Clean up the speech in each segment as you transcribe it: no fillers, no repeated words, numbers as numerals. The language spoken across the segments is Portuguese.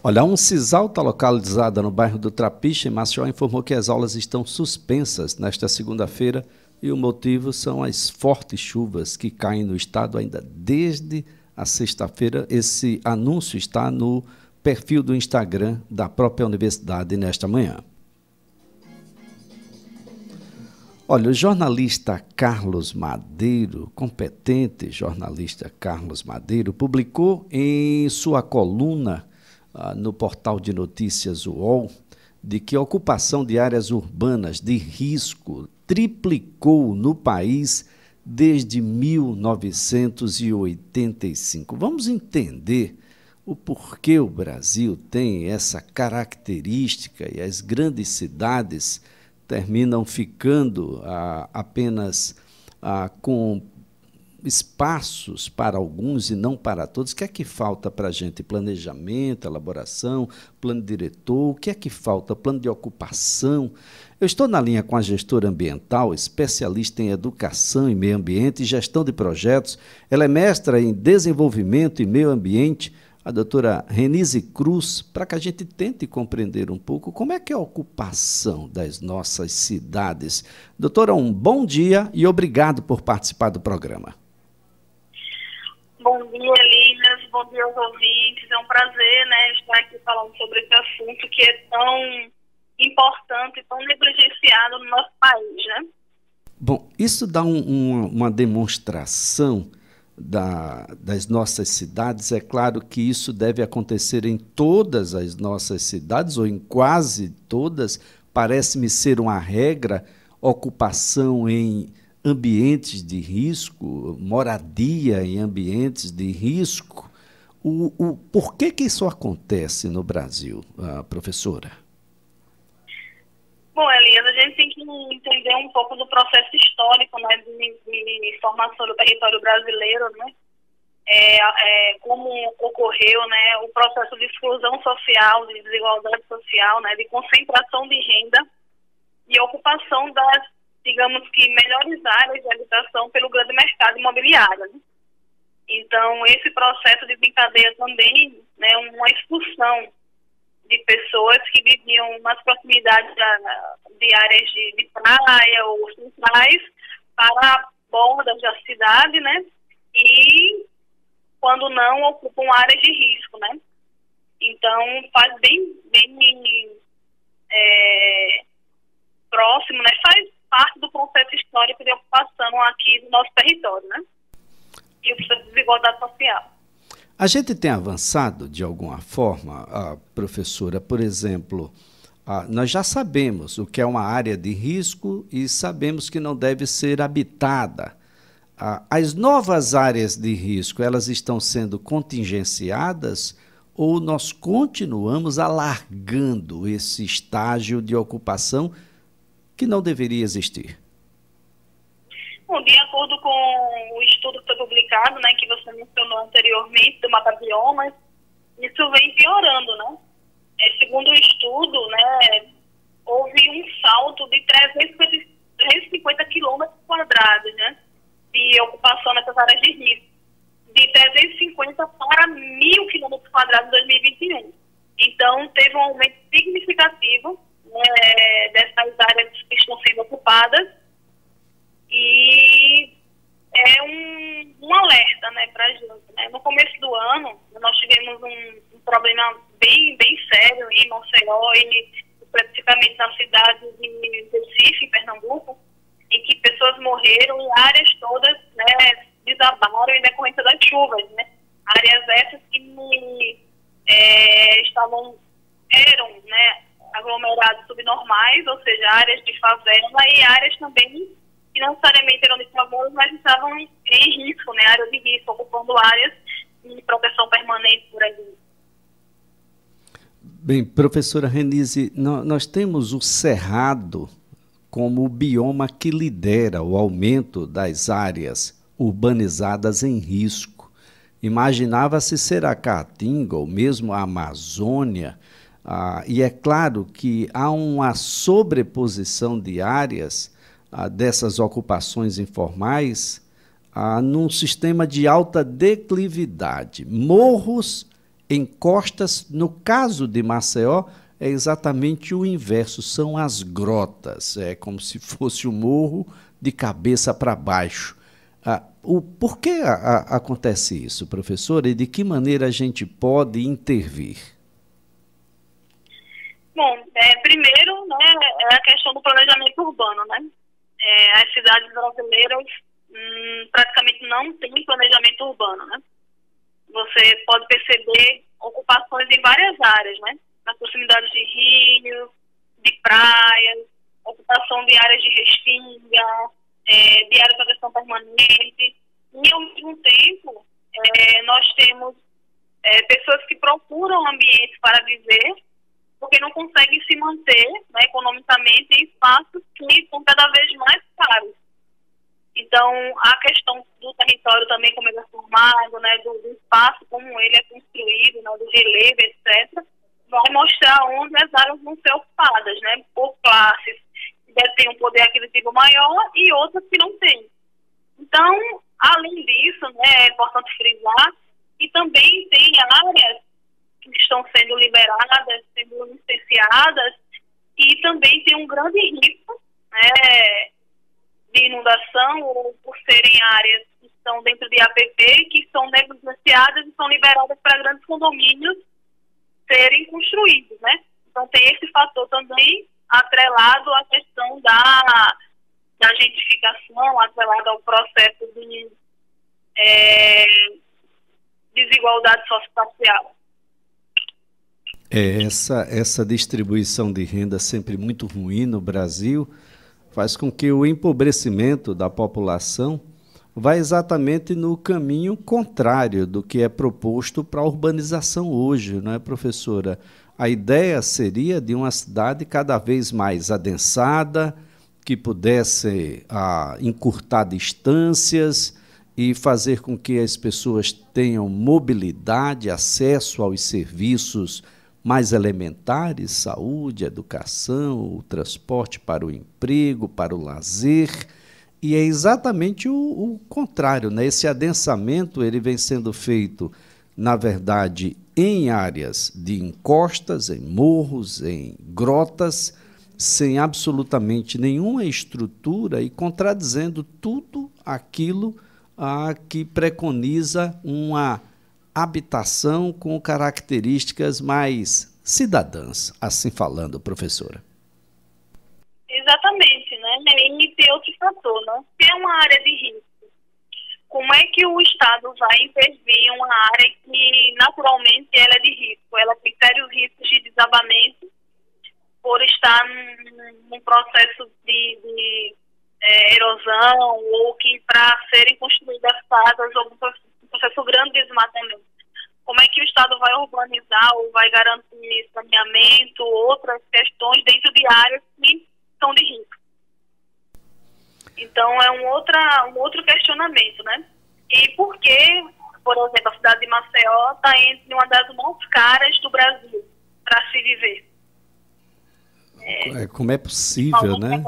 Olha, um Cisalta está localizada no bairro do Trapiche, em Maceió, informou que as aulas estão suspensas nesta segunda-feira e o motivo são as fortes chuvas que caem no estado ainda desde a sexta-feira. Esse anúncio está no perfil do Instagram da própria universidade nesta manhã. Olha, o jornalista Carlos Madeiro, competente jornalista Carlos Madeiro, publicou em sua coluna no portal de notícias UOL de que a ocupação de áreas urbanas de risco triplicou no país desde 1985. Vamos entender o porquê o Brasil tem essa característica e as grandes cidades terminam ficando apenas com espaços para alguns e não para todos. O que é que falta para a gente? Planejamento, elaboração, plano diretor, o que é que falta? Plano de ocupação. Eu estou na linha com a gestora ambiental, especialista em educação e meio ambiente e gestão de projetos. Ela é mestra em desenvolvimento e meio ambiente, a doutora Renise Cruz, para que a gente tente compreender um pouco como é que é a ocupação das nossas cidades. Doutora, um bom dia e obrigado por participar do programa. Bom dia, Elias. Bom dia aos ouvintes. É um prazer, estar aqui falando sobre esse assunto que é tão importante e tão negligenciado no nosso país, Bom, isso dá uma demonstração das nossas cidades. É claro que isso deve acontecer em todas as nossas cidades, ou em quase todas. Parece-me ser uma regra, ocupação em ambientes de risco, moradia em ambientes de risco. Por que isso acontece no Brasil, professora? Bom, Elias, a gente tem que entender um pouco do processo histórico, de formação do território brasileiro, como ocorreu, o processo de exclusão social, de desigualdade social, de concentração de renda e ocupação das, digamos que, melhores áreas de habitação pelo grande mercado imobiliário. Então, esse processo desencadeia também uma expulsão de pessoas que viviam nas proximidades de áreas de praia ou centrais para bordas da cidade, e quando não ocupam áreas de risco, Então, faz bem próximo, faz parte do processo histórico de ocupação aqui do nosso território, E o processo de desigualdade social. A gente tem avançado de alguma forma, professora, por exemplo, nós já sabemos o que é uma área de risco e sabemos que não deve ser habitada. As novas áreas de risco, elas estão sendo contingenciadas ou nós continuamos alargando esse estágio de ocupação que não deveria existir? Bom, de acordo com o estudo que foi publicado, que você mencionou anteriormente, do Mata Biomas, isso vem piorando, Segundo o estudo, houve um salto de 350 quilômetros quadrados, de ocupação nessas áreas de risco, de 350 para 1.000 quilômetros quadrados em 2021. Então, teve um aumento significativo dessas áreas que estão sendo ocupadas. E é um alerta para a gente. No começo do ano, nós tivemos um problema bem sério em Maceió e especificamente na cidade de Recife, em Pernambuco, em que pessoas morreram e áreas todas desabaram em decorrência das chuvas. Áreas essas que eram aglomerados subnormais, ou seja, áreas de favela e áreas também que não necessariamente eram de favor, mas estavam em risco, áreas de risco, ocupando áreas de proteção permanente por aí. Bem, professora Renise, nós temos o Cerrado como o bioma que lidera o aumento das áreas urbanizadas em risco. Imaginava-se ser a Caatinga ou mesmo a Amazônia, e é claro que há uma sobreposição de áreas dessas ocupações informais num sistema de alta declividade, morros encostas. No caso de Maceió, é exatamente o inverso, são as grotas, é como se fosse o morro de cabeça para baixo. Por que acontece isso, professora, e de que maneira a gente pode intervir? Bom, primeiro, né, é a questão do planejamento urbano, né? As cidades brasileiras praticamente não têm planejamento urbano, né? Você pode perceber ocupações em várias áreas, né? Na proximidade de rios, de praias, ocupação de áreas de restinga, de áreas de proteção permanente. E, ao mesmo tempo, nós temos pessoas que procuram ambientes para viver porque não conseguem se manter, né, economicamente em espaços que são cada vez mais caros. Então, a questão do território também, como ele é formado, né, do espaço, como ele é construído, né, do relevo, etc., vai mostrar onde as áreas vão ser ocupadas, né, por classes que detêm um poder aquisitivo maior e outras que não têm. Então, além disso, né, é importante frisar que também tem áreas que estão sendo liberadas, sendo licenciadas, e também tem um grande risco, né, de inundação, ou por serem áreas que estão dentro de APP, que são negligenciadas e são liberadas para grandes condomínios serem construídos, né? Então tem esse fator também atrelado à questão da gentrificação, atrelado ao processo de desigualdade socioespacial. Essa distribuição de renda sempre muito ruim no Brasil faz com que o empobrecimento da população vá exatamente no caminho contrário do que é proposto para a urbanização hoje, não é, professora? A ideia seria de uma cidade cada vez mais adensada, que pudesse encurtar distâncias e fazer com que as pessoas tenham mobilidade, acesso aos serviços mais elementares, saúde, educação, o transporte para o emprego, para o lazer, e é exatamente o contrário, né? Esse adensamento ele vem sendo feito, na verdade, em áreas de encostas, em morros, em grotas, sem absolutamente nenhuma estrutura e contradizendo tudo aquilo que preconiza uma habitação com características mais cidadãs, assim falando, professora. Exatamente, né? E tem outro fator, né? Se é uma área de risco, como é que o Estado vai intervir em uma área que naturalmente ela é de risco? Ela tem sérios riscos de desabamento por estar num processo de erosão, ou que para serem construídas casas ou um processo grande de desmatamento. Como é que o Estado vai urbanizar ou vai garantir saneamento, outras questões dentro de áreas que são de risco? Então, é um outro questionamento, né? E por que, por exemplo, a cidade de Maceió está entre uma das mais caras do Brasil para se viver? Como é possível, né?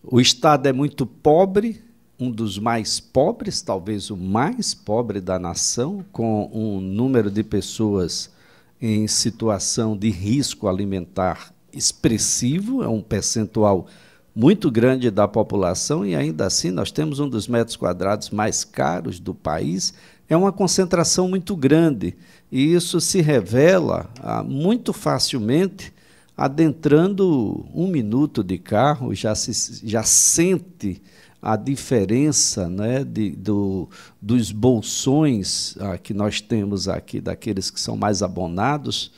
O Estado é muito pobre, um dos mais pobres, talvez o mais pobre da nação, com um número de pessoas em situação de risco alimentar expressivo, é um percentual muito grande da população, e ainda assim nós temos um dos metros quadrados mais caros do país. É uma concentração muito grande, e isso se revela muito facilmente. Adentrando 1 minuto de carro, já sente a diferença, né, dos bolsões que nós temos aqui, daqueles que são mais abonados,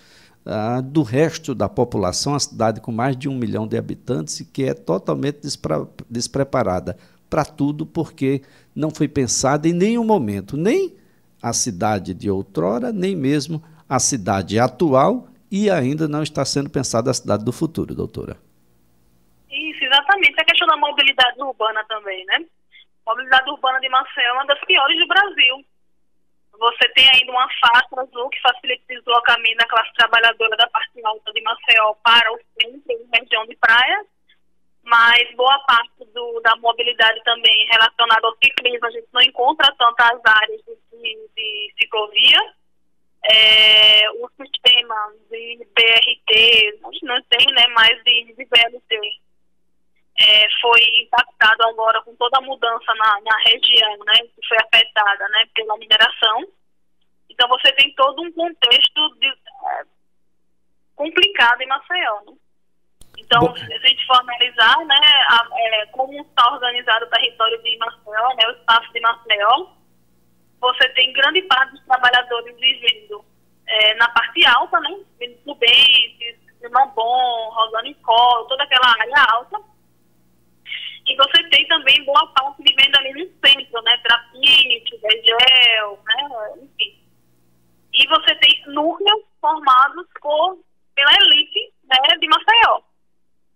do resto da população, a cidade com mais de 1 milhão de habitantes, e que é totalmente despreparada para tudo, porque não foi pensada em nenhum momento, nem a cidade de outrora, nem mesmo a cidade atual, e ainda não está sendo pensada a cidade do futuro, doutora. Isso, exatamente. A questão da mobilidade urbana também, né? A mobilidade urbana de Maceió é uma das piores do Brasil. Você tem ainda uma faixa azul que facilita o deslocamento da classe trabalhadora da parte alta de Maceió para o centro e região de praia, mas boa parte da mobilidade também relacionada ao ciclismo, a gente não encontra tantas áreas de ciclovia. o sistema de BRT, a gente não tem, né, mais de VLT, foi impactado agora com toda a mudança na região, né, que foi afetada, né, pela mineração. Então você tem todo um contexto complicado em Maceió, né? Então, se a gente for analisar, né, como está organizado o território de Maceió, né, o espaço de Maceió, você tem grande parte dos trabalhadores vivendo na parte alta, né, vindo do Bentes, Mambon, Rosanicó, toda aquela área alta. E você tem também boa parte vivendo ali no centro, né, Trapite, Vegel, né, enfim. E você tem núcleos formados pela elite, né, de Maceió.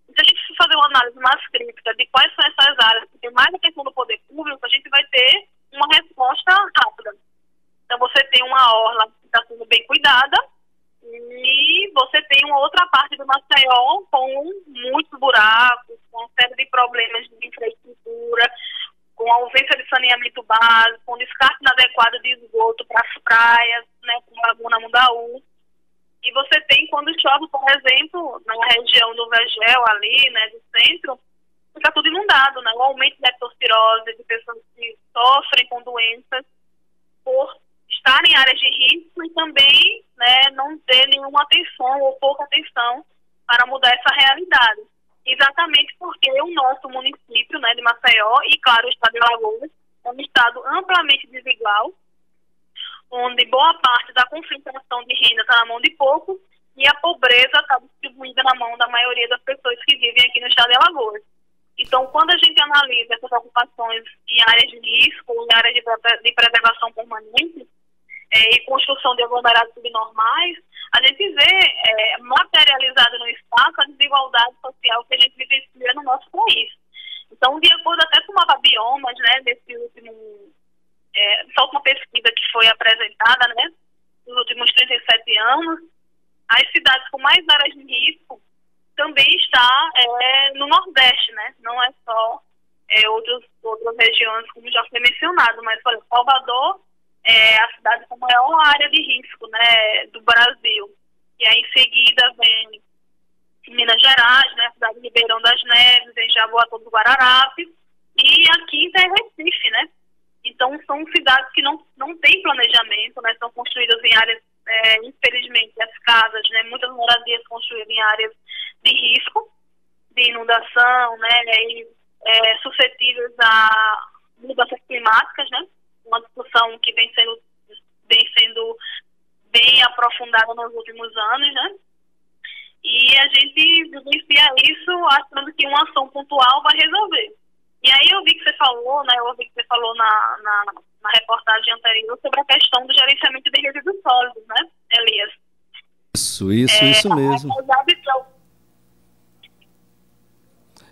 Se a gente for fazer uma análise mais crítica de quais são essas áreas que tem mais atenção do poder público, a gente vai ter uma resposta rápida. Então, você tem uma orla que está sendo bem cuidada e você tem uma outra parte do Maceió com muitos buracos, com uma série de problemas de infraestrutura, com a ausência de saneamento básico, com descarte inadequado de esgoto para as praias, né, como Laguna Mundaú. E você tem, quando chove, por exemplo, na região do Vegel, ali, né, do centro, fica tudo inundado, né? O aumento da leptospirose, de pessoas que sofrem com doenças por estar em áreas de risco e também, né, não ter nenhuma atenção ou pouca atenção para mudar essa realidade. Exatamente porque o nosso município, né, de Maceió, e claro, o estado de Alagoas, é um estado amplamente desigual, onde boa parte da concentração de renda está na mão de poucos e a pobreza está distribuída na mão da maioria das pessoas que vivem aqui no estado de Alagoas. Então, quando a gente analisa essas ocupações em áreas de risco, em áreas de preservação permanente e construção de aglomerados subnormais, a gente vê materializado no espaço a desigualdade social que a gente vivencia no nosso país. Então, de acordo até com o mapa biomas, né, essa última pesquisa que foi apresentada, né, nos últimos 37 anos, as cidades com mais áreas de risco também está no Nordeste, né, não é só outras regiões, como já foi mencionado, mas, por exemplo, Salvador é a cidade com a maior área de risco, né, do Brasil. E aí, em seguida, vem Minas Gerais, né, a cidade de Ribeirão das Neves, em Jaboatão do Guararapes, e a quinta é Recife, né. Então, são cidades que não têm planejamento, né, são construídas em áreas, infelizmente, as casas, né, muitas moradias construídas em áreas de risco, de inundação, né, e suscetíveis a mudanças climáticas, né, uma discussão que vem sendo bem aprofundada nos últimos anos, né, e a gente vivencia isso achando que uma ação pontual vai resolver. E aí eu vi que você falou, né, na reportagem anterior sobre a questão do gerenciamento de resíduos sólidos, né, Elias? Isso mesmo.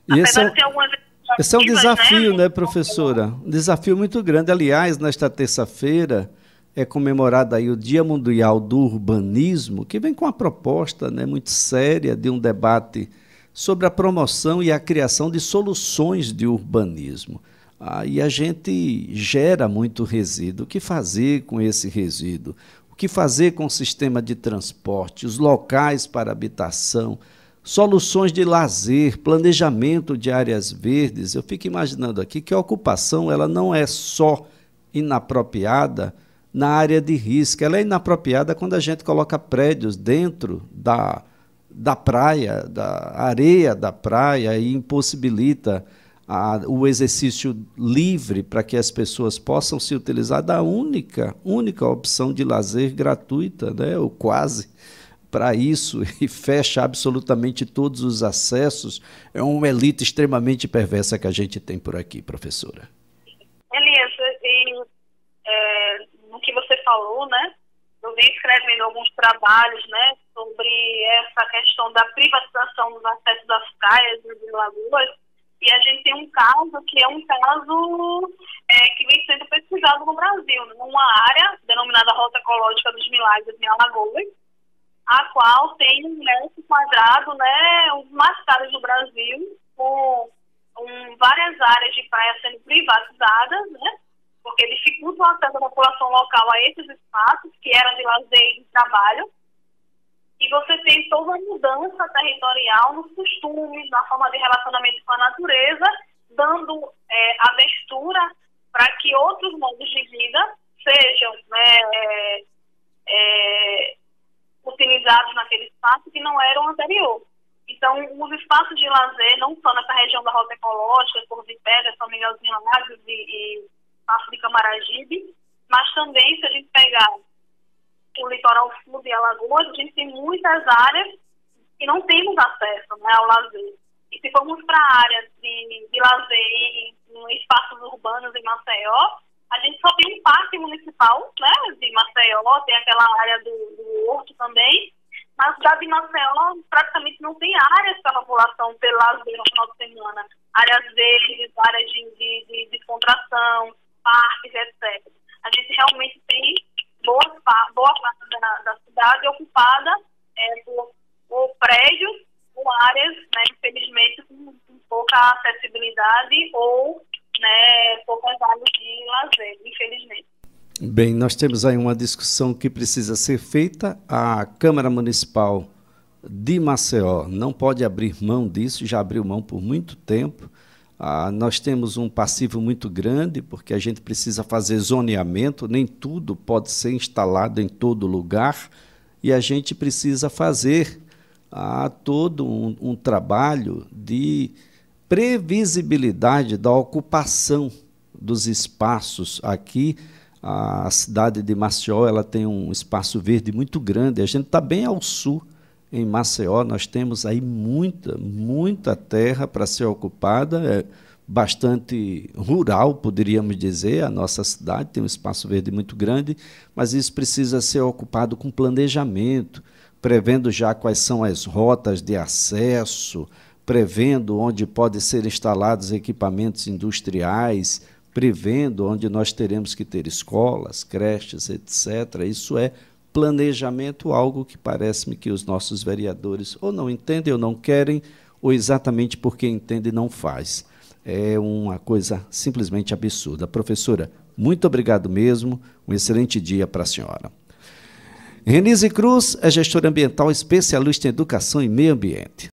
E esse é um desafio, né, professora? Um desafio muito grande. Aliás, nesta terça-feira é comemorado aí o Dia Mundial do Urbanismo, que vem com uma proposta, né, muito séria de um debate sobre a promoção e a criação de soluções de urbanismo. E a gente gera muito resíduo. O que fazer com esse resíduo? O que fazer com o sistema de transporte, os locais para habitação, soluções de lazer, planejamento de áreas verdes? Eu fico imaginando aqui que a ocupação ela não é só inapropriada na área de risco, ela é inapropriada quando a gente coloca prédios dentro da praia, da areia da praia e impossibilita o exercício livre para que as pessoas possam se utilizar da única opção de lazer gratuita, né, ou quase, para isso, e fecha absolutamente todos os acessos. É uma elite extremamente perversa que a gente tem por aqui, professora. Elias, no que você falou, né, eu venho escrevendo alguns trabalhos, né, sobre essa questão da privatização dos acessos das praias de Lagoas, e a gente tem um caso que é um caso que vem sendo pesquisado no Brasil, numa área denominada Rota Ecológica dos Milagres em Alagoas, a qual tem um metro quadrado, né, um dos mais caros do Brasil, com várias áreas de praia sendo privatizadas, né, porque dificulta o acesso da população local a esses espaços, que eram de lazer e de trabalho, e você tem toda uma mudança territorial nos costumes, na forma de relacionamento com a natureza, dando abertura para que outros modos de vida sejam utilizados naquele espaço que não eram anterior. Então, os espaços de lazer, não só nessa região da Rota Ecológica, Torres de Pedra, São Miguelzinho Lagos e Passo de Camaragibe, mas também, se a gente pegar o litoral sul de Alagoas, a gente tem muitas áreas que não temos acesso, né, ao lazer. E se formos para a área de lazer em espaços urbanos em Maceió, a gente só tem um parque municipal, né, de Maceió, tem aquela área do Horto também, mas já de Maceió praticamente não tem áreas para a população ter lazer no final de semana. Áreas verdes, áreas de descontração, parques, etc. A gente realmente tem boa parte da cidade ocupada por prédios, por áreas, né, infelizmente, com pouca acessibilidade ou poucas áreas de lazer, infelizmente. Bem, nós temos aí uma discussão que precisa ser feita. A Câmara Municipal de Maceió não pode abrir mão disso, já abriu mão por muito tempo. Nós temos um passivo muito grande, porque a gente precisa fazer zoneamento, nem tudo pode ser instalado em todo lugar, e a gente precisa fazer todo um trabalho de previsibilidade da ocupação dos espaços aqui. A cidade de Maceió, ela tem um espaço verde muito grande, a gente está bem ao sul, em Maceió, nós temos aí muita terra para ser ocupada, bastante rural, poderíamos dizer, a nossa cidade tem um espaço verde muito grande, mas isso precisa ser ocupado com planejamento, prevendo já quais são as rotas de acesso, prevendo onde podem ser instalados equipamentos industriais, prevendo onde nós teremos que ter escolas, creches, etc. Isso é planejamento, algo que parece-me que os nossos vereadores ou não entendem ou não querem, ou exatamente porque entendem não faz. É uma coisa simplesmente absurda. Professora, muito obrigado mesmo, um excelente dia para a senhora. Renise Cruz é gestora ambiental especialista em educação e meio ambiente.